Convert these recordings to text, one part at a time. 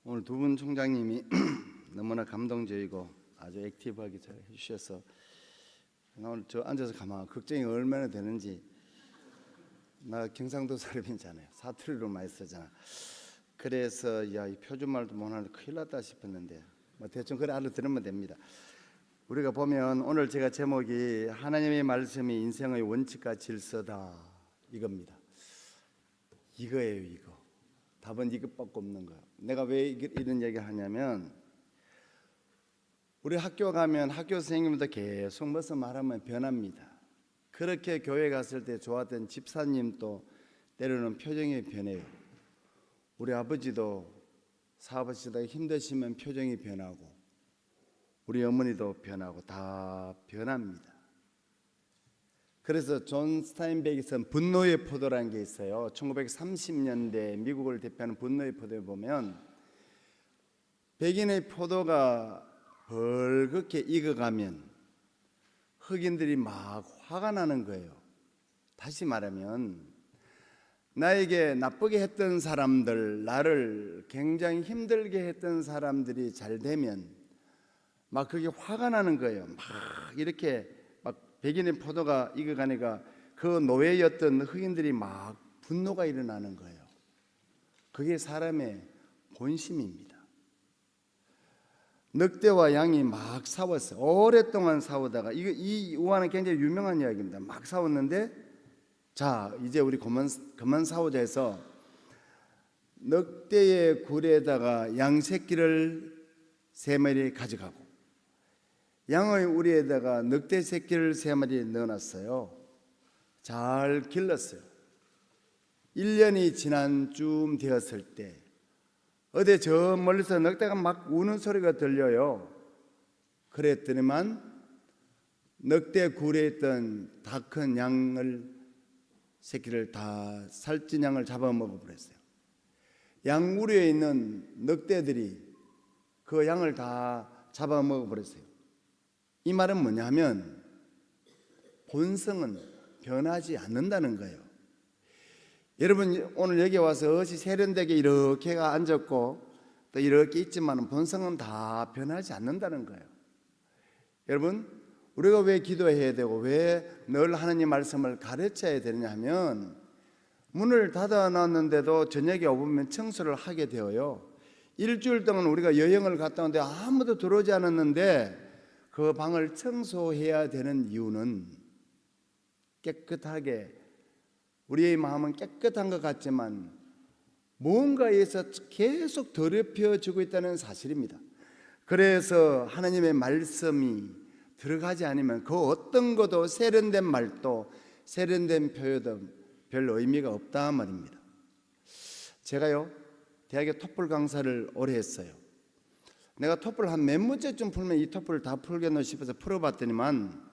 오늘 두 분 총장님이 너무나 감동적이고 아주 액티브하게 잘 해주셔서 나 오늘 저 앉아서 가만 걱정이 얼마나 되는지. 나 경상도 사람이잖아요. 사투리로 많이 쓰잖아. 그래서 야, 이 표준말도 못하는데 큰일 났다 싶었는데 뭐 대충 그래 알아들으면 됩니다. 우리가 보면 오늘 제가 제목이 하나님의 말씀이 인생의 원칙과 질서다 이겁니다. 이거예요. 이거 답은 이것밖에 없는 거예요. 내가 왜 이런 얘기를 하냐면 우리 학교 가면 학교 선생님도 계속 무슨 말하면 변합니다. 그렇게 교회 갔을 때 좋았던 집사님도 때로는 표정이 변해요. 우리 아버지도 사업하시다가 힘드시면 표정이 변하고 우리 어머니도 변하고 다 변합니다. 그래서 존 스타인백에서는 분노의 포도라는 게 있어요. 1930년대 미국을 대표하는 분노의 포도에 보면 백인의 포도가 벌겋게 익어가면 흑인들이 막 화가 나는 거예요. 다시 말하면 나에게 나쁘게 했던 사람들, 나를 굉장히 힘들게 했던 사람들이 잘 되면 막 그게 화가 나는 거예요. 막 이렇게 막 백인의 포도가 익어가니까 그 노예였던 흑인들이 막 분노가 일어나는 거예요. 그게 사람의 본심입니다. 늑대와 양이 막 싸웠어요. 오랫동안 싸우다가 이 우화는 굉장히 유명한 이야기입니다. 막 싸웠는데 자 이제 우리 그만 싸우자 해서 늑대의 굴에다가 양 새끼를 3마리 가져가고 양의 우리에다가 늑대 새끼를 3마리 넣어놨어요. 잘 길렀어요. 1년이 지난 쯤 되었을 때 어디 저 멀리서 늑대가 막 우는 소리가 들려요. 그랬더니만 늑대 굴에 있던 다 큰 양을 새끼를 다 살찐 양을 잡아먹어 버렸어요. 양 우리에 있는 늑대들이 그 양을 다 잡아먹어 버렸어요. 이 말은 뭐냐면 본성은 변하지 않는다는 거예요. 여러분 오늘 여기 와서 어찌 세련되게 이렇게가 앉았고 또 이렇게 있지만 본성은 다 변하지 않는다는 거예요. 여러분 우리가 왜 기도해야 되고 왜 늘 하나님 말씀을 가르쳐야 되느냐 하면 문을 닫아놨는데도 저녁에 오면 청소를 하게 되어요. 일주일 동안 우리가 여행을 갔다 오는데 아무도 들어오지 않았는데 그 방을 청소해야 되는 이유는 깨끗하게 우리의 마음은 깨끗한 것 같지만 무언가에서 계속 더럽혀지고 있다는 사실입니다. 그래서 하나님의 말씀이 들어가지 않으면 그 어떤 것도 세련된 말도 세련된 표현도 별 의미가 없다 말입니다. 제가요 대학에 토플 강사를 오래 했어요. 내가 토플 한 몇 문제쯤 풀면 이 토플을 다 풀겠나 싶어서 풀어봤더니만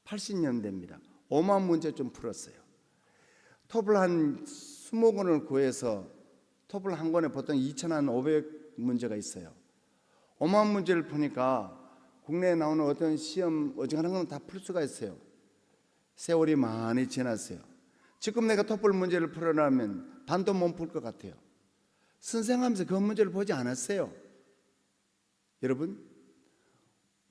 80년대입니다. 5만 문제쯤 풀었어요. 토플 한 20권을 구해서 토플 한 권에 보통 2,500문제가 있어요. 5만 문제를 푸니까 국내에 나오는 어떤 시험 어지간한 건 다 풀 수가 있어요. 세월이 많이 지났어요. 지금 내가 토플 문제를 풀어나면 반도 못 풀 것 같아요. 선생하면서 그 문제를 보지 않았어요. 여러분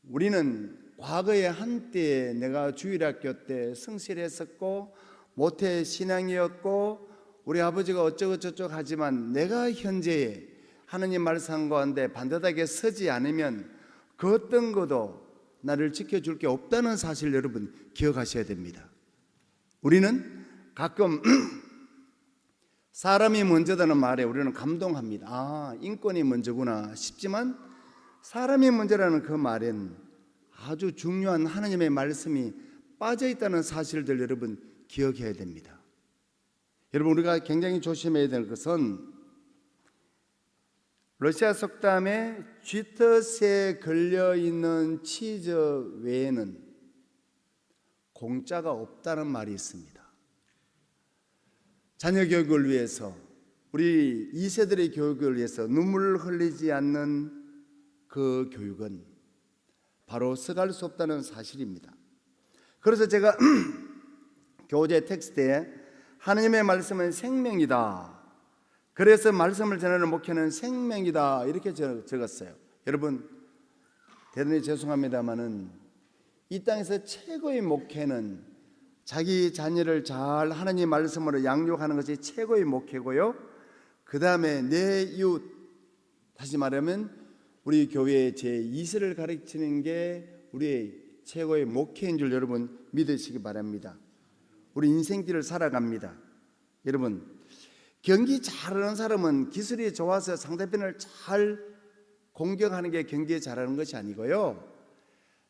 우리는 과거에 한때 내가 주일학교 때 성실했었고 모태 신앙이었고 우리 아버지가 어쩌고 저쩌고 하지만 내가 현재에 하느님 말씀 가운데 반듯하게 서지 않으면 그 어떤 것도 나를 지켜줄 게 없다는 사실 여러분 기억하셔야 됩니다. 우리는 가끔 사람이 먼저다는 말에 우리는 감동합니다. 아 인권이 먼저구나 싶지만 사람이 먼저라는 그 말엔 아주 중요한 하나님의 말씀이 빠져있다는 사실들 여러분 기억해야 됩니다. 여러분 우리가 굉장히 조심해야 될 것은 러시아 속담에 쥐덫에 걸려있는 치즈 외에는 공짜가 없다는 말이 있습니다. 자녀 교육을 위해서 우리 2세들의 교육을 위해서 눈물을 흘리지 않는 그 교육은 바로 써갈 수 없다는 사실입니다. 그래서 제가 교재 텍스트에 하나님의 말씀은 생명이다 그래서 말씀을 전하는 목회는 생명이다 이렇게 적었어요. 여러분 대단히 죄송합니다마는 이 땅에서 최고의 목회는 자기 자녀를 잘 하나님 말씀으로 양육하는 것이 최고의 목회고요, 그 다음에 내 이웃, 다시 말하면 우리 교회의 제2세를 가르치는 게 우리의 최고의 목회인 줄 여러분 믿으시기 바랍니다. 우리 인생길을 살아갑니다. 여러분 경기 잘하는 사람은 기술이 좋아서 상대편을 잘 공격하는 게 경기 잘하는 것이 아니고요,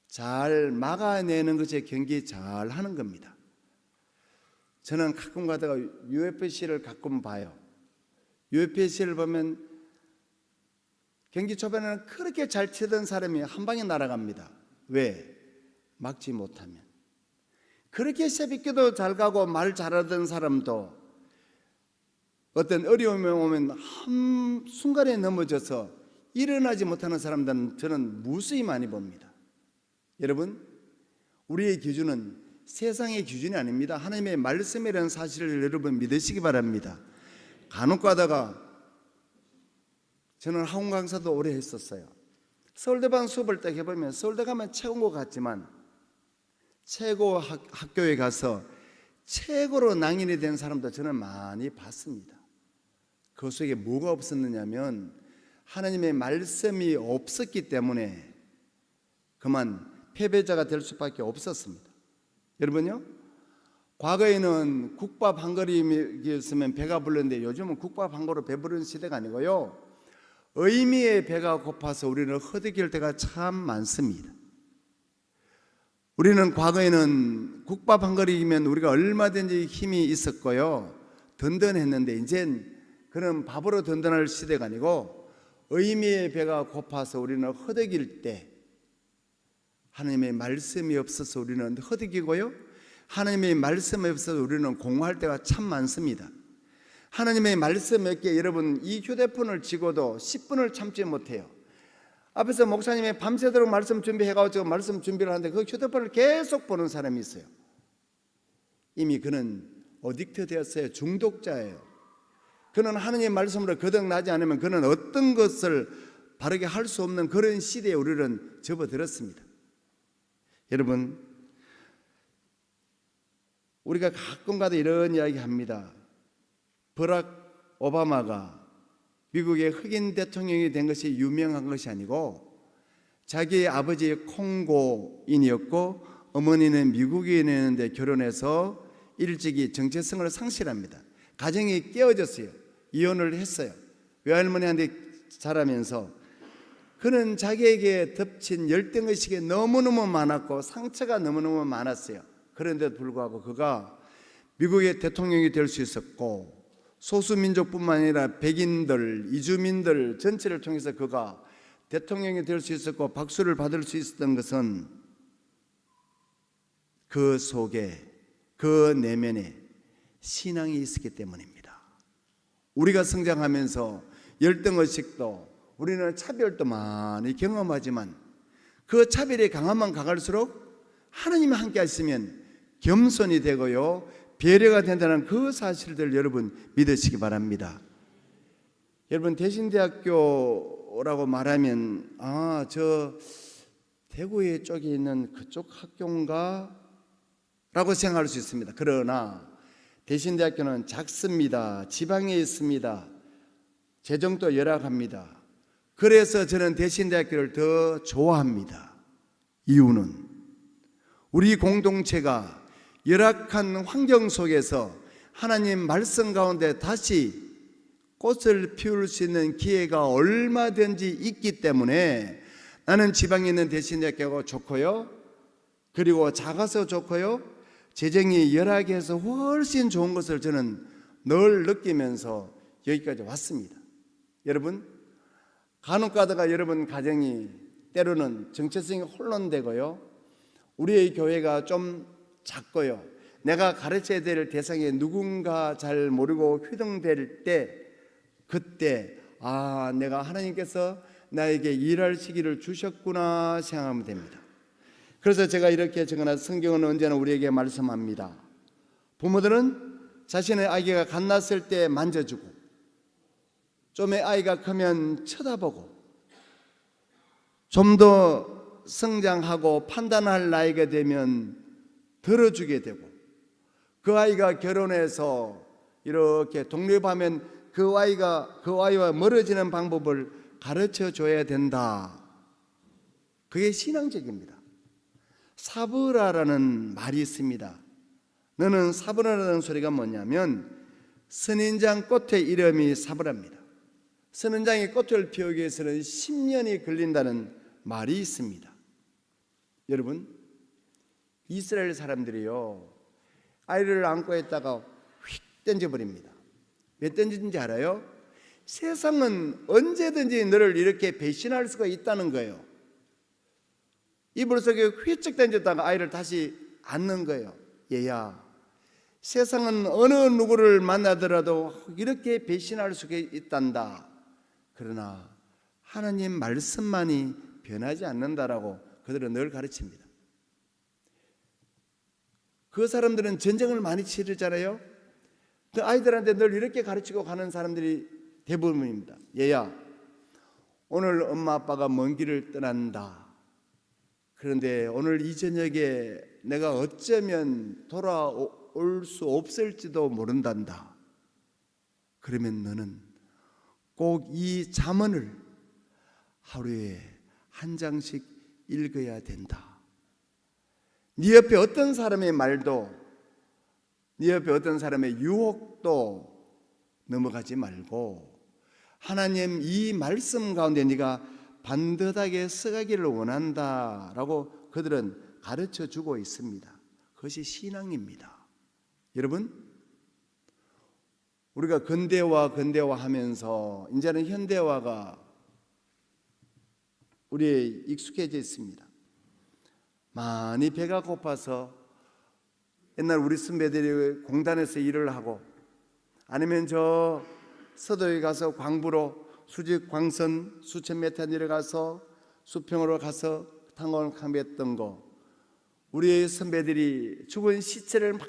잘 막아내는 것이 경기 잘하는 겁니다. 저는 가끔 가다가 UFC를 가끔 봐요. UFC를 보면 경기 초반에는 그렇게 잘 치던 사람이 한 방에 날아갑니다. 왜? 막지 못하면. 그렇게 새벽기도 잘 가고 말 잘하던 사람도 어떤 어려움이 오면 한 순간에 넘어져서 일어나지 못하는 사람들은 저는 무수히 많이 봅니다. 여러분 우리의 기준은 세상의 기준이 아닙니다. 하나님의 말씀이라는 사실을 여러분 믿으시기 바랍니다. 간혹 가다가 저는 학원 강사도 오래 했었어요. 서울대반 수업을 딱 해보면 서울대 가면 최고인 것 같지만 최고 학교에 가서 최고로 낭인이 된 사람도 저는 많이 봤습니다. 그 속에 뭐가 없었느냐면 하나님의 말씀이 없었기 때문에 그만 패배자가 될 수밖에 없었습니다. 여러분요, 과거에는 국밥 한 그릇이었으면 배가 불렀는데 요즘은 국밥 한 그릇 배부른 시대가 아니고요, 의미의 배가 고파서 우리는 허덕일 때가 참 많습니다. 우리는 과거에는 국밥 한 그릇이면 우리가 얼마든지 힘이 있었고요, 든든했는데 이젠 그런 밥으로 든든할 시대가 아니고 의미의 배가 고파서 우리는 허덕일 때, 하나님의 말씀이 없어서 우리는 허덕이고요, 하나님의 말씀이 없어서 우리는 공허할 때가 참 많습니다. 하나님의 말씀 몇 개, 여러분 이 휴대폰을 쥐고도 10분을 참지 못해요. 앞에서 목사님이 밤새도록 말씀 준비해가지고 말씀 준비를 하는데 그 휴대폰을 계속 보는 사람이 있어요. 이미 그는 어딕트 되었어요. 중독자예요. 그는 하나님의 말씀으로 거듭나지 않으면 그는 어떤 것을 바르게 할 수 없는 그런 시대에 우리는 접어들었습니다. 여러분 우리가 가끔가다 이런 이야기 합니다. 버락 오바마가 미국의 흑인 대통령이 된 것이 유명한 것이 아니고 자기의 아버지 콩고인이었고 어머니는 미국인이었는데 결혼해서 일찍이 정체성을 상실합니다. 가정이 깨어졌어요. 이혼을 했어요. 외할머니한테 자라면서 그는 자기에게 덮친 열등의식이 너무너무 많았고 상처가 너무너무 많았어요. 그런데도 불구하고 그가 미국의 대통령이 될 수 있었고 소수민족뿐만 아니라 백인들, 이주민들 전체를 통해서 그가 대통령이 될 수 있었고 박수를 받을 수 있었던 것은 그 속에, 그 내면에 신앙이 있었기 때문입니다. 우리가 성장하면서 열등의식도 우리는 차별도 많이 경험하지만 그 차별이 강하면 강할수록 하나님이 함께 하시면 겸손이 되고요, 배려가 된다는 그 사실들 여러분 믿으시기 바랍니다. 여러분 대신대학교라고 말하면 저 대구에 쪽에 있는 그쪽 학교인가? 라고 생각할 수 있습니다. 그러나 대신대학교는 작습니다. 지방에 있습니다. 재정도 열악합니다. 그래서 저는 대신대학교를 더 좋아합니다. 이유는 우리 공동체가 열악한 환경 속에서 하나님 말씀 가운데 다시 꽃을 피울 수 있는 기회가 얼마든지 있기 때문에 나는 지방에 있는 대신대학교가 좋고요, 그리고 작아서 좋고요, 재정이 열악해서 훨씬 좋은 것을 저는 늘 느끼면서 여기까지 왔습니다. 여러분 간혹 가다가 여러분 가정이 때로는 정체성이 혼돈되고요, 우리의 교회가 좀 작고요, 내가 가르쳐야 될 대상에 누군가 잘 모르고 휘둥될 때, 그때 내가 하나님께서 나에게 일할 시기를 주셨구나 생각하면 됩니다. 그래서 제가 이렇게 적어놔, 성경은 언제나 우리에게 말씀합니다. 부모들은 자신의 아기가 갓났을 때 만져주고 좀 아이가 크면 쳐다보고 좀 더 성장하고 판단할 나이가 되면 들어주게 되고, 그 아이가 결혼해서 이렇게 독립하면 그 아이와 멀어지는 방법을 가르쳐 줘야 된다. 그게 신앙적입니다. 사브라라는 말이 있습니다. 너는 사브라라는 소리가 뭐냐면 선인장 꽃의 이름이 사브라입니다. 선인장이 꽃을 피우기 위해서는 10년이 걸린다는 말이 있습니다. 여러분, 이스라엘 사람들이요, 아이를 안고 있다가 휙 던져버립니다. 왜 던지는지 알아요? 세상은 언제든지 너를 이렇게 배신할 수가 있다는 거예요. 이불 속에 휘쩍 던졌다가 아이를 다시 안는 거예요. 얘야, 세상은 어느 누구를 만나더라도 이렇게 배신할 수가 있단다. 그러나 하나님 말씀만이 변하지 않는다라고 그들은 늘 가르칩니다. 그 사람들은 전쟁을 많이 치르잖아요. 그 아이들한테 늘 이렇게 가르치고 가는 사람들이 대부분입니다. 얘야, 오늘 엄마 아빠가 먼 길을 떠난다. 그런데 오늘 이 저녁에 내가 어쩌면 돌아올 수 없을지도 모른단다. 그러면 너는 꼭 이 잠언을 하루에 한 장씩 읽어야 된다. 네 옆에 어떤 사람의 말도, 네 옆에 어떤 사람의 유혹도 넘어가지 말고 하나님 이 말씀 가운데 네가 반듯하게 서가기를 원한다라고 그들은 가르쳐 주고 있습니다. 그것이 신앙입니다. 여러분, 우리가 근대화 하면서 이제는 현대화가 우리에 익숙해져 있습니다. 많이 배가 고파서 옛날 우리 선배들이 공단에서 일을 하고 아니면 저 서도에 가서 광부로 수직 광선 수천 미터 내려가서 수평으로 가서 탄광을 탐했던 거, 우리 선배들이 죽은 시체를 막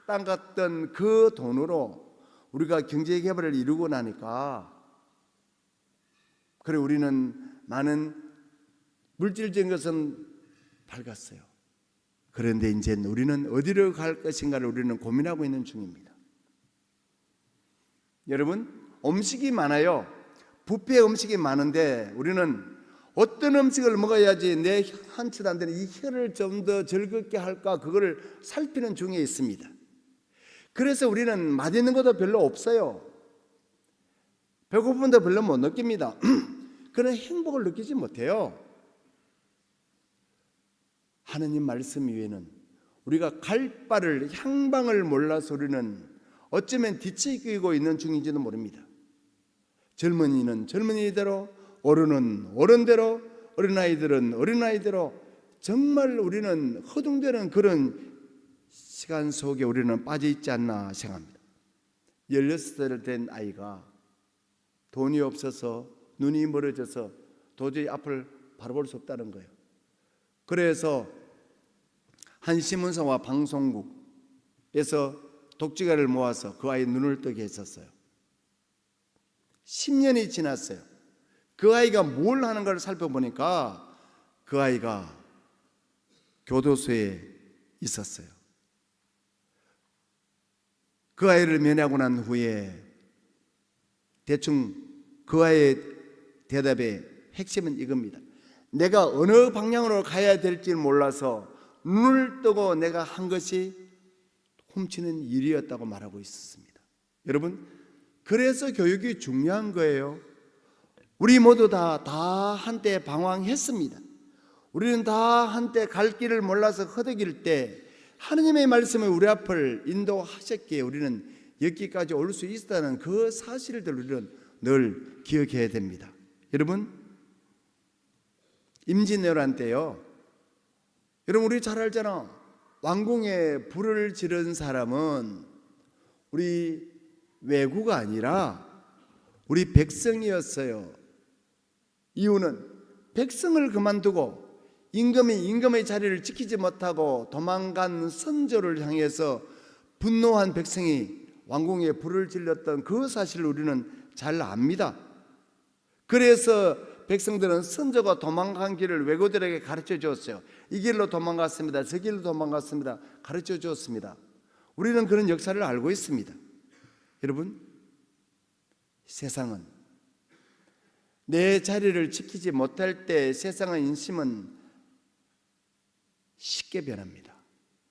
담갔던 그 돈으로 우리가 경제개발을 이루고 나니까 그래 우리는 많은 물질적인 것은 밝았어요. 그런데 이제 우리는 어디로 갈 것인가를 우리는 고민하고 있는 중입니다. 여러분, 음식이 많아요. 뷔페 음식이 많은데 우리는 어떤 음식을 먹어야지 내 한치도 안 되는 이 혀를 좀 더 즐겁게 할까, 그거를 살피는 중에 있습니다. 그래서 우리는 맛있는 것도 별로 없어요. 배고픔도 별로 못 느낍니다. 그런 행복을 느끼지 못해요. 하나님 말씀 위에는 우리가 갈 바를, 향방을 몰라서 우리는 어쩌면 뒤처지고 있는 중인지도 모릅니다. 젊은이는 젊은이대로, 어른은 어른대로, 어린아이들은 어린아이대로, 정말 우리는 허둥대는 그런 시간 속에 우리는 빠져 있지 않나 생각합니다. 16살 된 아이가 돈이 없어서 눈이 멀어져서 도저히 앞을 바라볼 수 없다는 거예요. 그래서 한 신문사와 방송국에서 독지가를 모아서 그 아이 눈을 뜨게 했었어요. 10년이 지났어요. 그 아이가 뭘 하는 걸 살펴보니까 그 아이가 교도소에 있었어요. 그 아이를 면회하고 난 후에 대충 그 아이의 대답의 핵심은 이겁니다. 내가 어느 방향으로 가야 될지 몰라서 눈을 뜨고 내가 한 것이 훔치는 일이었다고 말하고 있었습니다. 여러분, 그래서 교육이 중요한 거예요. 우리 모두 다 한때 방황했습니다. 우리는 다 한때 갈 길을 몰라서 허덕일 때 하느님의 말씀을 우리 앞을 인도하셨기에 우리는 여기까지 올 수 있다는 그 사실들 우리는 늘 기억해야 됩니다. 여러분, 임진왜란 때요, 여러분 우리 잘 알잖아. 왕궁에 불을 지른 사람은 우리 왜구가 아니라 우리 백성이었어요. 이유는 백성을 그만두고 임금의 자리를 지키지 못하고 도망간 선조를 향해서 분노한 백성이 왕궁에 불을 질렀던 그 사실을 우리는 잘 압니다. 그래서 백성들은 선조가 도망간 길을 왜구들에게 가르쳐 주었어요. 이 길로 도망갔습니다. 저 길로 도망갔습니다. 가르쳐 주었습니다. 우리는 그런 역사를 알고 있습니다. 여러분, 세상은 내 자리를 지키지 못할 때 세상의 인심은 쉽게 변합니다.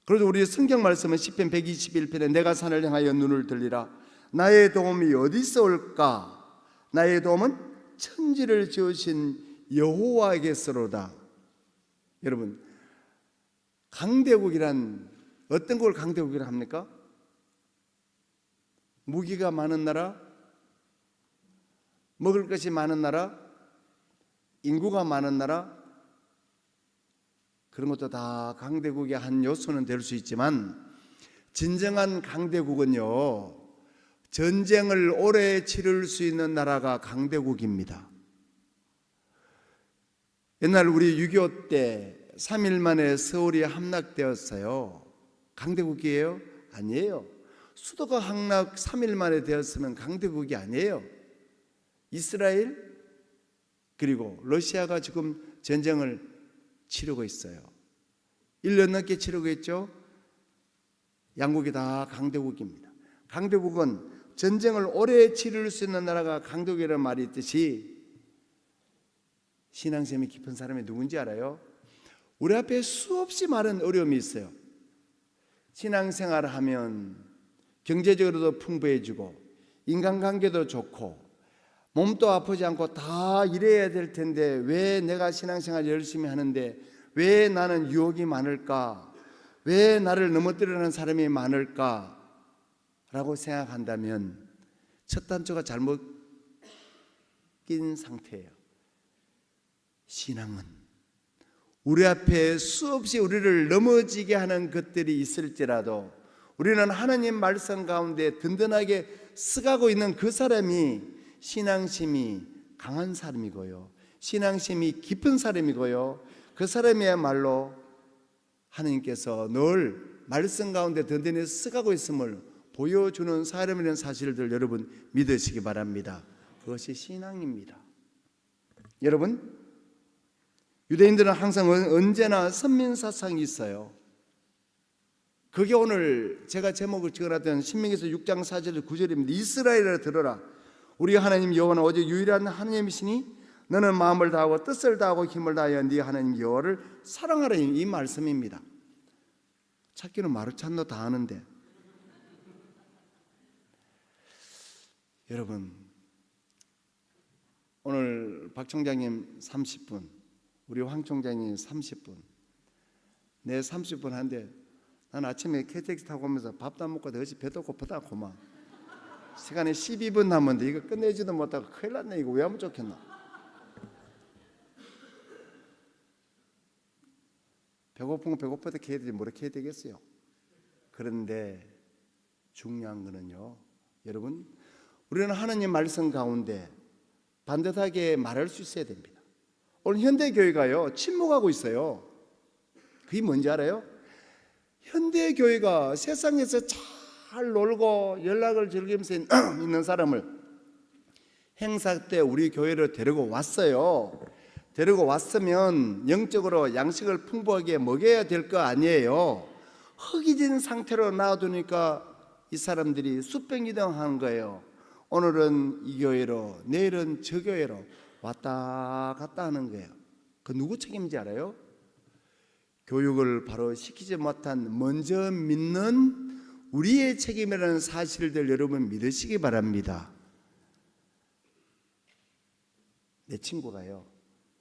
그래서 우리 성경 말씀은 시편 121편에 내가 산을 향하여 눈을 들리라. 나의 도움이 어디서 올까? 나의 도움은 천지를 지으신 여호와에게서로다. 여러분, 강대국이란 어떤 걸 강대국이라 합니까? 무기가 많은 나라, 먹을 것이 많은 나라, 인구가 많은 나라, 그런 것도 다 강대국의 한 요소는 될 수 있지만 진정한 강대국은요, 전쟁을 오래 치를 수 있는 나라가 강대국입니다. 옛날 우리 6.25 때 3일 만에 서울이 함락되었어요. 강대국이에요? 아니에요. 수도가 함락 3일 만에 되었으면 강대국이 아니에요. 이스라엘 그리고 러시아가 지금 전쟁을 치르고 있어요. 1년 넘게 치르고 있죠. 양국이 다 강대국입니다. 강대국은 전쟁을 오래 치를 수 있는 나라가 강대국이라는 말이 있듯이 신앙심이 깊은 사람이 누군지 알아요? 우리 앞에 수없이 많은 어려움이 있어요. 신앙생활을 하면 경제적으로도 풍부해지고 인간관계도 좋고 몸도 아프지 않고 다 일해야 될 텐데 왜 내가 신앙생활 열심히 하는데 왜 나는 유혹이 많을까? 왜 나를 넘어뜨리는 사람이 많을까? 라고 생각한다면 첫 단추가 잘못 낀 상태예요. 신앙은 우리 앞에 수없이 우리를 넘어지게 하는 것들이 있을지라도 우리는 하나님 말씀 가운데 든든하게 쓰가고 있는 그 사람이 신앙심이 강한 사람이고요, 신앙심이 깊은 사람이고요, 그 사람이야말로 하나님께서 늘 말씀 가운데 든든히 쓰가고 있음을 보여주는 사람이라는 사실들 여러분 믿으시기 바랍니다. 그것이 신앙입니다. 여러분, 유대인들은 항상 언제나 선민사상이 있어요. 그게 오늘 제가 제목을 지어놨던 신명기서 6장 4절 9절입니다. 이스라엘아 들어라. 우리 하나님 여호와는 오직 유일한 하나님이시니 너는 마음을 다하고 뜻을 다하고 힘을 다하여 네 하나님 여호와를 사랑하라. 이 말씀입니다. 찾기는 마루찬노 다 아는데 여러분, 오늘 박 총장님 30분, 우리 황 총장님 30분, 내 30분 한데 난 아침에 KTX 타고 오면서 밥도 안 먹고 어찌 배도 고프다 고마. 시간이 12분 남았는데 이거 끝내지도 못하고 큰일 났네. 이거 왜 하면 좋겠나. 배고픈 거 배고파도 해야 되지 뭐라 해야 되겠어요. 그런데 중요한 거는요, 여러분, 우리는 하나님 말씀 가운데 반듯하게 말할 수 있어야 됩니다. 오늘 현대교회가요 침묵하고 있어요. 그게 뭔지 알아요? 현대교회가 세상에서 잘 놀고 연락을 즐기면서 있는 사람을 행사 때 우리 교회로 데리고 왔어요. 데리고 왔으면 영적으로 양식을 풍부하게 먹여야 될 거 아니에요. 허기진 상태로 놔두니까 이 사람들이 수병이동하는 거예요. 오늘은 이 교회로 내일은 저 교회로 왔다 갔다 하는 거예요. 그 누구 책임인지 알아요? 교육을 바로 시키지 못한 먼저 믿는 우리의 책임이라는 사실들 여러분 믿으시기 바랍니다. 내 친구가요,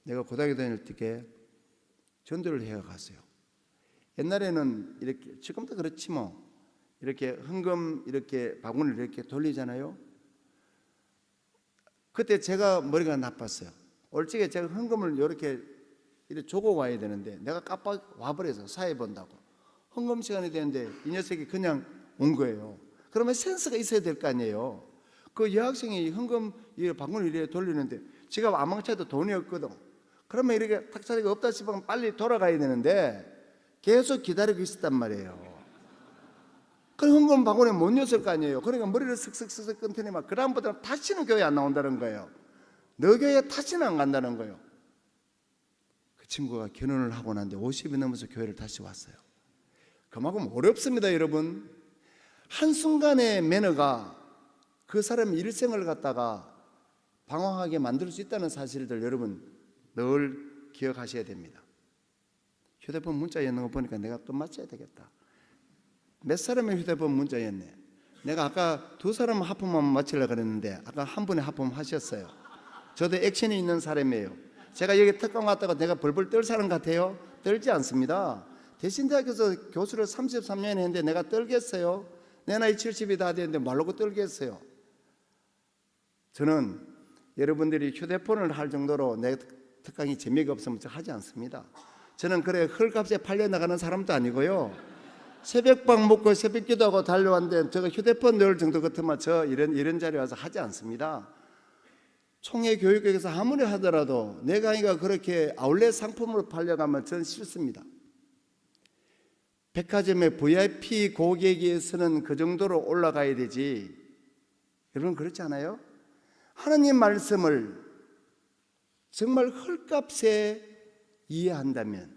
내가 고등학교 다닐 때 전도를 해가 갔어요. 옛날에는 이렇게, 지금도 그렇지 뭐, 이렇게 헌금 이렇게 바구니를 이렇게 돌리잖아요. 그때 제가 머리가 나빴어요. 올적에 제가 헌금을 이렇게 조고 와야 되는데 내가 깜빡 와버려서 사회 본다고 헌금 시간이 되는데 이 녀석이 그냥 온 거예요. 그러면 센스가 있어야 될 거 아니에요. 그 여학생이 헌금 바구니를 이렇게 돌리는데 지가 아망쳐도 돈이 없거든. 그러면 이렇게 탁자리가 없다 싶으면 빨리 돌아가야 되는데 계속 기다리고 있었단 말이에요. 그 헌금 바구니에 못 넣었을 거 아니에요. 그러니까 머리를 슥슥슥슥 끊더니 막 그다음부터는 다시는 교회 안 나온다는 거예요. 너 교회에 다시는 안 간다는 거예요. 그 친구가 결혼을 하고 난데 50이 넘어서 교회를 다시 왔어요. 그만큼 어렵습니다, 여러분. 한순간의 매너가 그 사람의 일생을 갖다가 방황하게 만들 수 있다는 사실들 여러분 늘 기억하셔야 됩니다. 휴대폰 문자였는 거 보니까 내가 또 맞춰야 되겠다. 몇 사람의 휴대폰 문자였네. 내가 아까 두 사람 하품만 맞추려고 그랬는데 아까 한 분이 하품하셨어요. 저도 액션이 있는 사람이에요. 제가 여기 특강 왔다가 내가 벌벌 떨 사람 같아요? 떨지 않습니다. 대신대학교에서 교수를 33년 했는데 내가 떨겠어요? 내 나이 70이 다 됐는데 말로 떨겠어요? 저는 여러분들이 휴대폰을 할 정도로 내 특강이 재미가 없으면 하지 않습니다. 저는 그래 헐값에 팔려나가는 사람도 아니고요. 새벽밥 먹고 새벽기도하고 달려왔는데 제가 휴대폰 넣을 정도 같으면 저 이런 자리에 와서 하지 않습니다. 총회 교육에서 아무리 하더라도 내 강의가 그렇게 아울렛 상품으로 팔려가면 저는 싫습니다. 백화점의 VIP 고객에서는 그 정도로 올라가야 되지. 여러분 그렇지 않아요? 하나님 말씀을 정말 헐값에 이해한다면,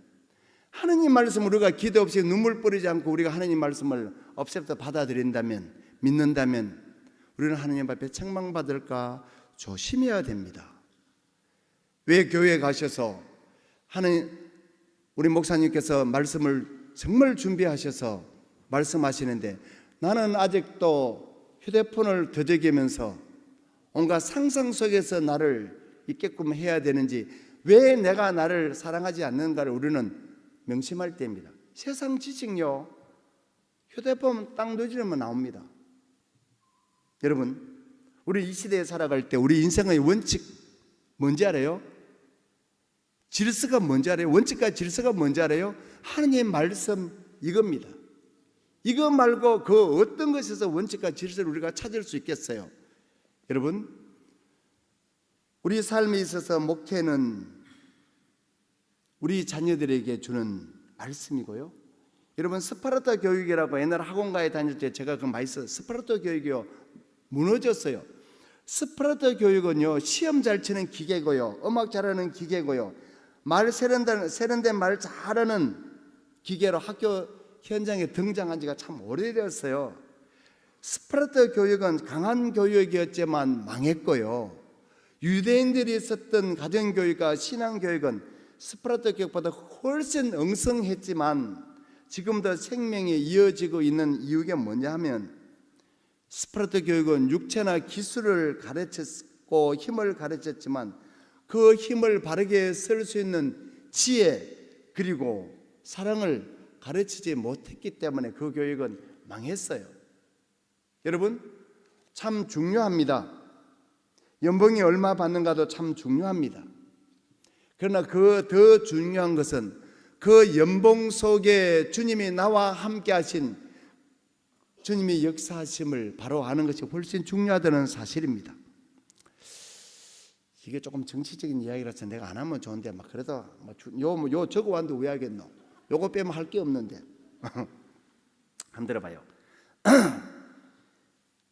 하나님 말씀을 우리가 기도 없이 눈물 뿌리지 않고 우리가 하나님 말씀을 없애부터 받아들인다면, 믿는다면 우리는 하나님 앞에 책망받을까 조심해야 됩니다. 왜 교회에 가셔서 우리 목사님께서 말씀을 정말 준비하셔서 말씀하시는데 나는 아직도 휴대폰을 더적이면서 온갖 상상 속에서 나를 있게끔 해야 되는지, 왜 내가 나를 사랑하지 않는가를 우리는 명심할 때입니다. 세상 지식요, 휴대폰 딱 누르면 나옵니다. 여러분, 우리 이 시대에 살아갈 때 우리 인생의 원칙 뭔지 알아요? 질서가 뭔지 알아요? 원칙과 질서가 뭔지 알아요? 하나님의 말씀 이겁니다. 이거 말고 그 어떤 것에서 원칙과 질서를 우리가 찾을 수 있겠어요? 여러분, 우리 삶에 있어서 목회는 우리 자녀들에게 주는 말씀이고요. 여러분, 스파르타 교육이라고 옛날 학원가에 다닐 때 제가 그 많이 써, 스파르타 교육이요 무너졌어요. 스파르타 교육은요 시험 잘 치는 기계고요, 음악 잘하는 기계고요, 말 세련된 말 잘하는 기계로 학교 현장에 등장한 지가 참 오래되었어요. 스파르타 교육은 강한 교육이었지만 망했고요, 유대인들이 있었던 가정교육과 신앙교육은 스파르타 교육보다 훨씬 엉성했지만 지금도 생명이 이어지고 있는 이유가 뭐냐 하면, 스파르타 교육은 육체나 기술을 가르쳤고 힘을 가르쳤지만 그 힘을 바르게 쓸 수 있는 지혜 그리고 사랑을 가르치지 못했기 때문에 그 교육은 망했어요. 여러분, 참 중요합니다. 연봉이 얼마 받는가도 참 중요합니다. 그러나 그 더 중요한 것은 그 연봉 속에 주님이 나와 함께 하신, 주님이 역사하심을 바로 아는 것이 훨씬 중요하다는 사실입니다. 이게 조금 정치적인 이야기라서 내가 안 하면 좋은데 막 그래도 요 저거 왔는데 왜 하겠노? 요거 빼면 할 게 없는데. 한번 들어봐요.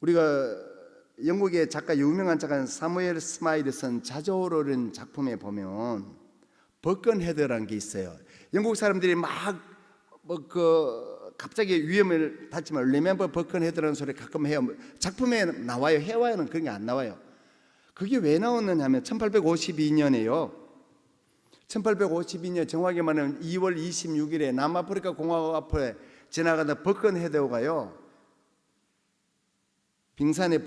우리가 영국의 작가, 유명한 작가 사무엘 스마일이 쓴 자조로라는 작품에 보면 버컨헤드라는 게 있어요. 영국 사람들이 갑자기 위험을 닥치면 Remember 버컨헤드라는 소리 가끔 해요. 작품에 나와요. 해와에는 그런 게 안 나와요. 그게 왜 나왔느냐면 1852년에요. 1852년 정확히 말하면 2월 26일에 남아프리카 공화국 앞에 지나가다 버컨헤드가요 빙산에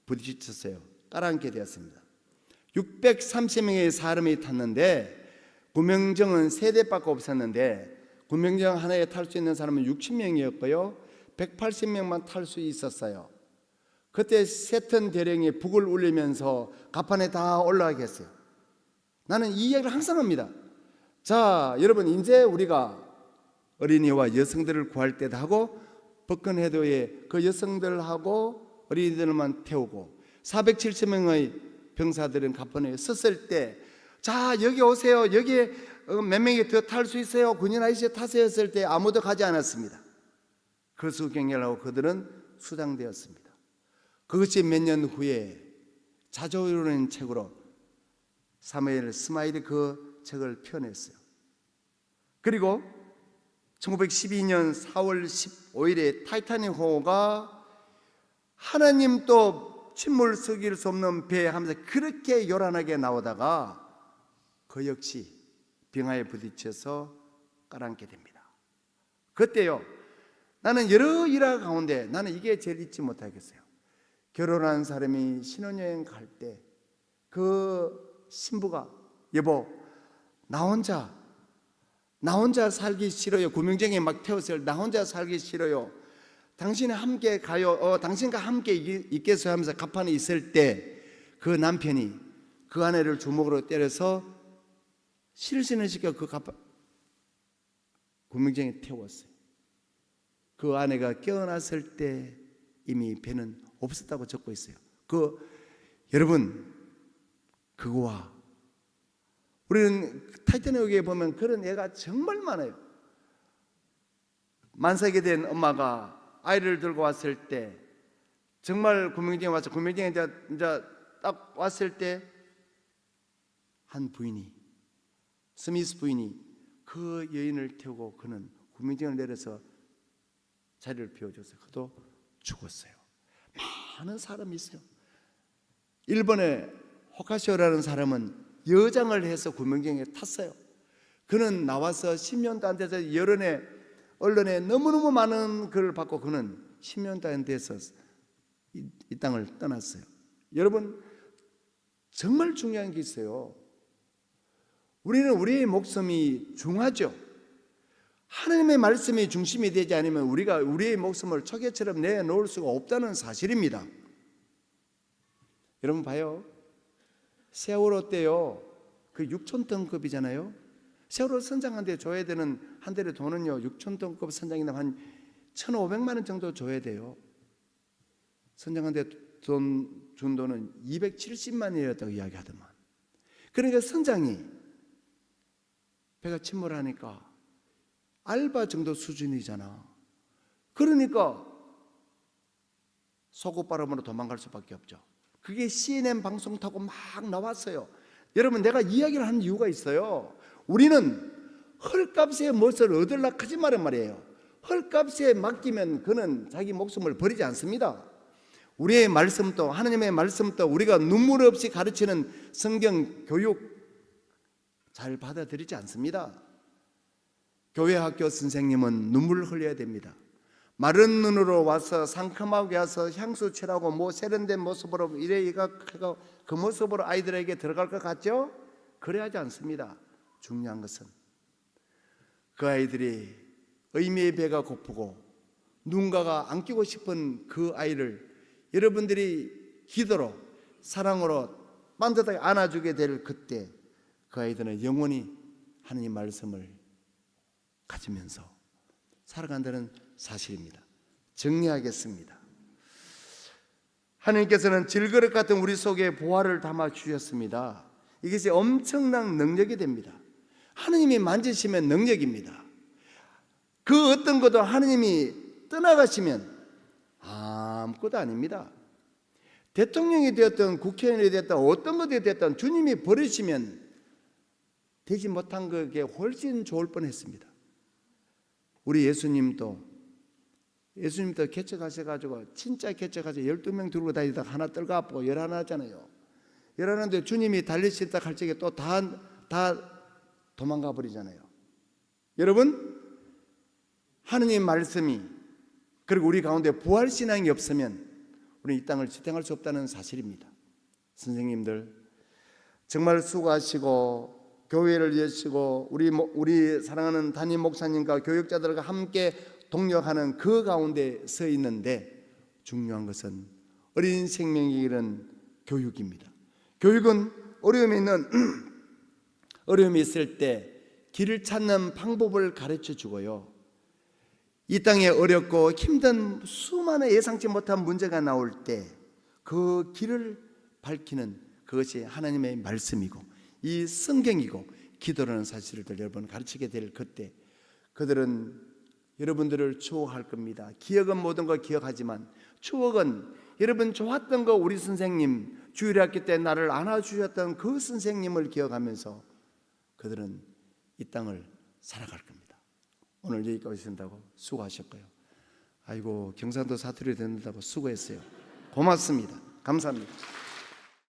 부딪혔어요. 깔아앉게 되었습니다. 630명의 사람이 탔는데 구명정은 3대밖에 없었는데 구명정 하나에 탈 수 있는 사람은 60명이었고요 180명만 탈 수 있었어요. 그때 세턴 대령이 북을 울리면서 가판에 다 올라가게 했어요. 나는 이 이야기를 항상 합니다. 자, 여러분, 이제 우리가 어린이와 여성들을 구할 때도 하고 버컨헤드에 그 여성들하고 어린이들만 태우고 470명의 병사들은 가판에 섰을 때, 자, 여기 오세요, 여기 몇 명이 더 탈 수 있어요, 군인 아저씨 타세요 했을 때 아무도 가지 않았습니다. 거수경렬하고 그들은 수장되었습니다. 그것이 몇 년 후에 자조이루는 책으로 사무엘 스마일이 그 책을 펴냈어요. 그리고 1912년 4월 15일에 타이타닉 호가 하나님도 침몰 속일 수 없는 배 하면서 그렇게 요란하게 나오다가 그 역시 빙하에 부딪혀서 깔아앉게 됩니다. 그때요, 나는 여러 일화 가운데 나는 이게 제일 잊지 못하겠어요. 결혼한 사람이 신혼여행 갈 때 그 신부가 여보 나 혼자 살기 싫어요. 구명정에 막 태웠어요. 나 혼자 살기 싫어요. 당신이 함께 가요. 당신과 함께 있겠어요 하면서 갑판에 있을 때 그 남편이 그 아내를 주먹으로 때려서 실신을 시켜 그 구명정에 태웠어요. 그 아내가 깨어났을 때 이미 배는 없었다고 적고 있어요. 여러분 그거와 우리는 타이타닉에 보면 그런 애가 정말 많아요. 만삭이 된 엄마가 아이를 들고 왔을 때 정말 구명정에 와서 구명정에 이제 딱 왔을 때 한 부인이 스미스 부인이 그 여인을 태우고 그는 구명정을 내려서 자리를 비워줬어요. 그도 죽었어요. 많은 사람이 있어요. 일본의 호카시오라는 사람은 여장을 해서 구명정에 탔어요. 그는 나와서 10년도 안 돼서 언론에 너무너무 많은 글을 받고 그는 10년도 안 돼서 이 땅을 떠났어요. 여러분 정말 중요한 게 있어요. 우리는 우리의 목숨이 중하죠. 하나님의 말씀이 중심이 되지 않으면 우리가 우리의 목숨을 초계처럼 내놓을 수가 없다는 사실입니다. 여러분 봐요. 세월호 때요, 그 6,000톤급이잖아요. 세월호 선장 한 대 줘야 되는 한 대의 돈은요 6,000톤급 선장이나 한 1,500만 원 정도 줘야 돼요. 선장 한 대 준 돈은 270만 원이었다고 이야기하더만. 그러니까 선장이 배가 침몰하니까 알바 정도 수준이잖아. 그러니까 속옷바람으로 도망갈 수밖에 없죠. 그게 CNN 방송 타고 막 나왔어요. 여러분 내가 이야기를 하는 이유가 있어요. 우리는 헐값에 무엇을 얻으려고 하지 말란 말이에요. 헐값에 맡기면 그는 자기 목숨을 버리지 않습니다. 우리의 말씀도 하나님의 말씀도 우리가 눈물 없이 가르치는 성경 교육 잘 받아들이지 않습니다. 교회 학교 선생님은 눈물을 흘려야 됩니다. 마른 눈으로 와서 상큼하게 와서 향수 칠하고 뭐 세련된 모습으로 그 모습으로 아이들에게 들어갈 것 같죠? 그래야 하지 않습니다. 중요한 것은 그 아이들이 의미의 배가 고프고 누군가가 안기고 싶은 그 아이를 여러분들이 기도로 사랑으로 반듯하게 안아주게 될 그때 그 아이들은 영원히 하나님 말씀을 가지면서 살아간다는 사실입니다. 정리하겠습니다. 하나님께서는 질그릇 같은 우리 속에 보화를 담아 주셨습니다. 이것이 엄청난 능력이 됩니다. 하나님이 만지시면 능력입니다. 그 어떤 것도 하나님이 떠나가시면 아무것도 아닙니다. 대통령이 되었던 국회의원이 되었던 어떤 것이 되었던 주님이 버리시면 되지 못한 것에 훨씬 좋을 뻔했습니다. 우리 예수님도 개척하셔가지고 진짜 개척하셔 12명 들고 다니다가 하나 떨가고 11하잖아요. 11인데 주님이 달리시다 할 적에 또 다 도망가 버리잖아요. 여러분 하느님 말씀이 그리고 우리 가운데 부활신앙이 없으면 우리는 이 땅을 지탱할 수 없다는 사실입니다. 선생님들 정말 수고하시고 교회를 여시고 우리 사랑하는 담임 목사님과 교육자들과 함께 동력하는 그 가운데 서 있는데 중요한 것은 어린 생명이 이른 교육입니다. 교육은 어려움이 있을 때 길을 찾는 방법을 가르쳐 주고요. 이 땅에 어렵고 힘든 수많은 예상치 못한 문제가 나올 때 그 길을 밝히는 그것이 하나님의 말씀이고 이 성경이고 기도라는 사실을 여러분 가르치게 될 그때 그들은 여러분들을 추억할 겁니다. 기억은 모든 걸 기억하지만 추억은 여러분 좋았던 거, 우리 선생님 주일학교 때 나를 안아주셨던 그 선생님을 기억하면서 그들은 이 땅을 살아갈 겁니다. 오늘 여기까지 오신다고 수고하셨고요. 아이고 경상도 사투리 듣는다고 수고했어요. 고맙습니다. 감사합니다.